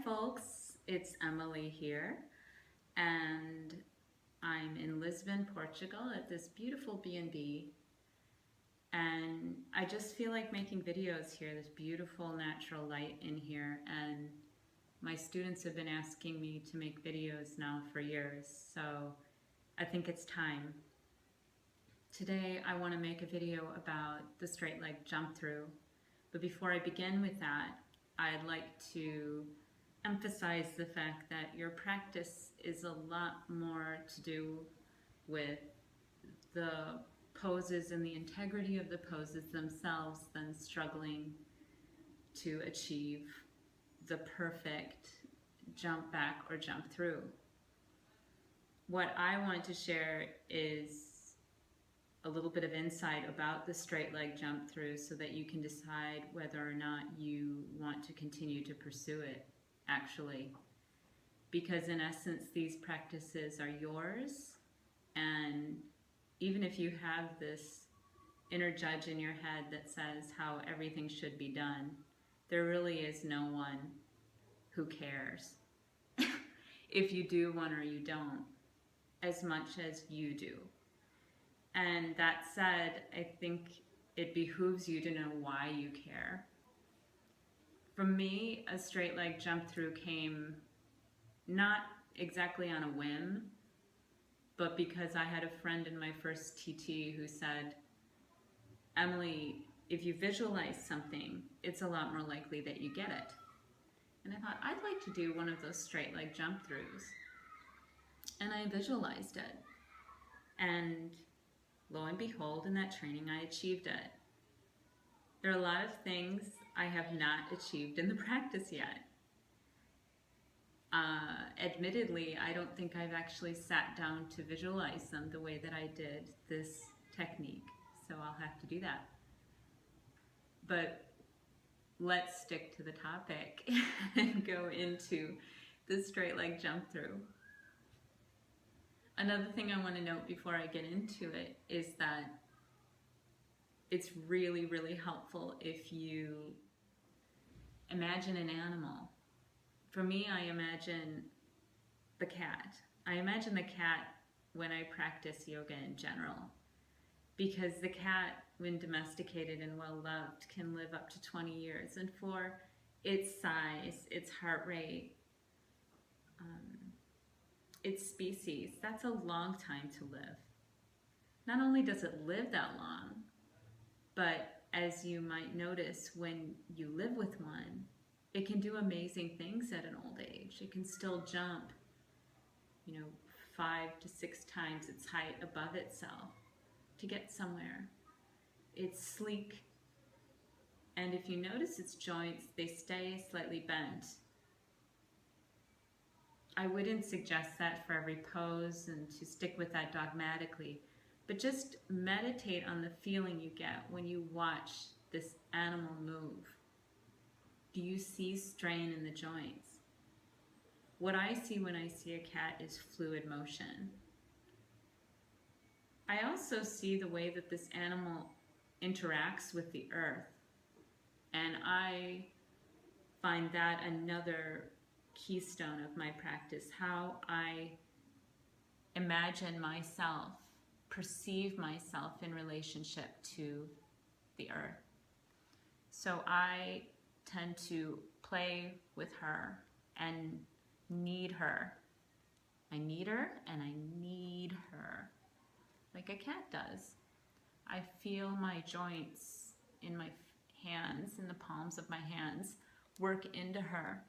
folks, it's Emily here, and I'm in Lisbon, Portugal at this beautiful B&B, and I just feel like making videos here. There's beautiful natural light in here, and my students have been asking me to make videos now for years, so I think it's time. Today I want to make a video about the straight leg jump through, but before I begin with that, I'd like to emphasize the fact that your practice is a lot more to do with the poses and the integrity of the poses themselves than struggling to achieve the perfect jump back or jump through. What I want to share is a little bit of insight about the straight leg jump through so that you can decide whether or not you want to continue to pursue it, actually. Because in essence, these practices are yours, and even if you have this inner judge in your head that says how everything should be done, there really is no one who cares if you do one or you don't, as much as you do. And that said, I think it behooves you to know why you care. For me, a straight leg jump through came not exactly on a whim, but because I had a friend in my first TT who said, Emily, if you visualize something, it's a lot more likely that you get it. And I thought, I'd like to do one of those straight leg jump throughs. And I visualized it. And lo and behold, in that training, I achieved it. There are a lot of things I have not achieved in the practice yet. Admittedly, I don't think I've actually sat down to visualize them the way that I did this technique, so I'll have to do that. But let's stick to the topic and go into the straight leg jump through. Another thing I want to note before I get into it is that it's really, really helpful if you imagine an animal. For me, I imagine the cat. I imagine the cat when I practice yoga in general, because the cat, when domesticated and well-loved, can live up to 20 years. And for its size, its heart rate, its species, that's a long time to live. Not only does it live that long, but as you might notice when you live with one, it can do amazing things at an old age. It can still jump, 5 to 6 times its height above itself to get somewhere. It's sleek, and if you notice its joints, they stay slightly bent. I wouldn't suggest that for every pose and to stick with that dogmatically, but just meditate on the feeling you get when you watch this animal move. Do you see strain in the joints? What I see when I see a cat is fluid motion. I also see the way that this animal interacts with the earth, and I find that another keystone of my practice, how I imagine myself, perceive myself in relationship to the earth. So I tend to play with her and need her. I need her and I need her, like a cat does. I feel my joints in my hands, in the palms of my hands, work into her.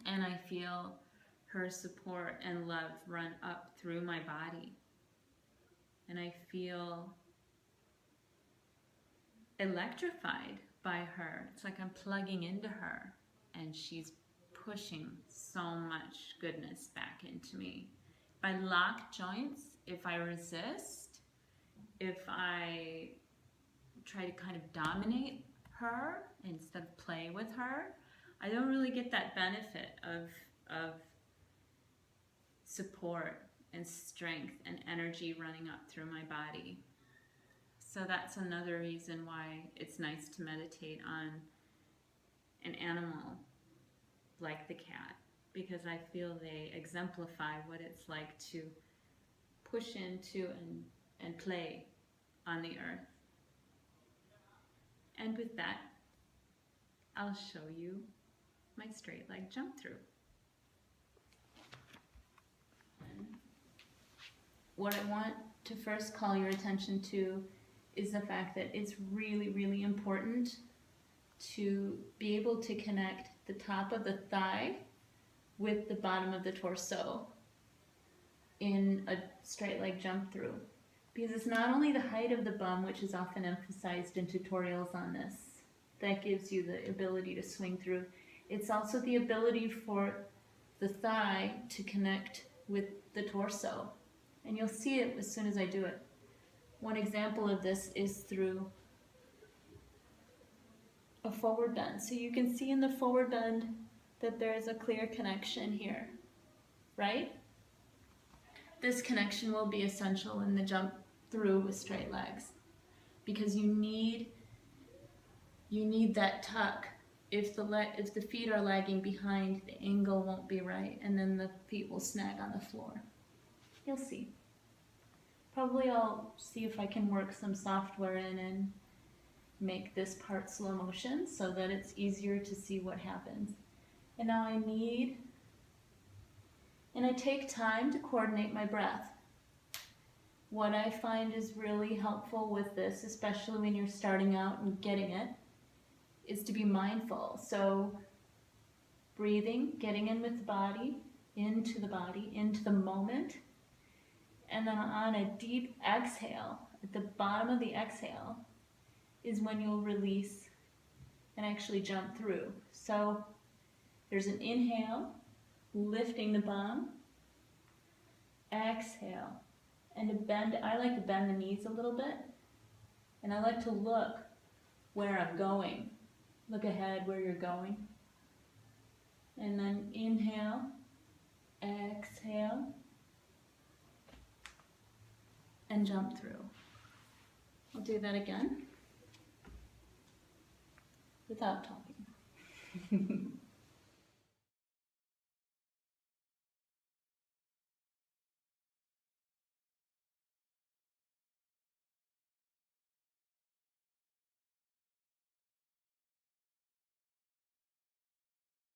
And I feel her support and love run up through my body. And I feel electrified by her. It's like I'm plugging into her and she's pushing so much goodness back into me. If I lock joints, if I resist, if I try to kind of dominate her instead of play with her, I don't really get that benefit of support and strength and energy running up through my body. So that's another reason why it's nice to meditate on an animal like the cat, because I feel they exemplify what it's like to push into and play on the earth. And with that, I'll show you my straight leg jump through. What I want to first call your attention to is the fact that it's really, really important to be able to connect the top of the thigh with the bottom of the torso in a straight leg jump through. Because it's not only the height of the bum, which is often emphasized in tutorials on this, that gives you the ability to swing through. It's also the ability for the thigh to connect with the torso. And you'll see it as soon as I do it. One example of this is through a forward bend. So you can see in the forward bend that there is a clear connection here, right? This connection will be essential in the jump through with straight legs, because you need that tuck. If the feet are lagging behind, the angle won't be right, and then the feet will snag on the floor. You'll see. Probably I'll see if I can work some software in and make this part slow motion so that it's easier to see what happens. And now I take time to coordinate my breath. What I find is really helpful with this, especially when you're starting out and getting it, is to be mindful. So breathing, getting in with the body, into the moment, and then on a deep exhale, at the bottom of the exhale, is when you'll release and actually jump through. So there's an inhale, lifting the bum, exhale, and a bend. I like to bend the knees a little bit, and I like to look where I'm going. Look ahead where you're going. And then inhale, exhale, and jump through. I'll do that again without talking.